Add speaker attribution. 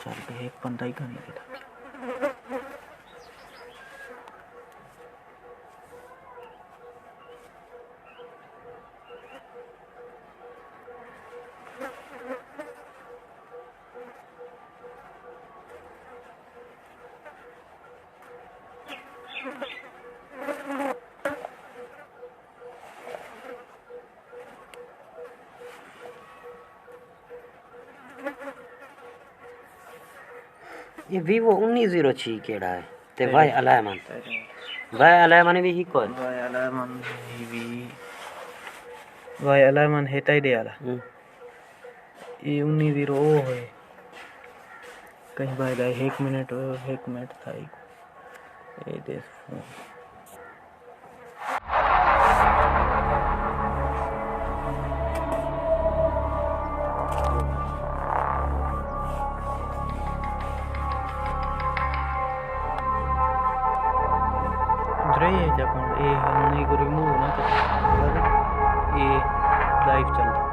Speaker 1: चल के एक बंदा ही कहीं देता
Speaker 2: ये Vivo 1906 केड़ा है ते भाई अलायमन भी ही कोई
Speaker 1: भाई अलायमन है ताई दे आला ये 19 ओ है कहीं भाई दा 1 मिनट था ये देख फोन ये रिमूव ना कर ये लाइव चलता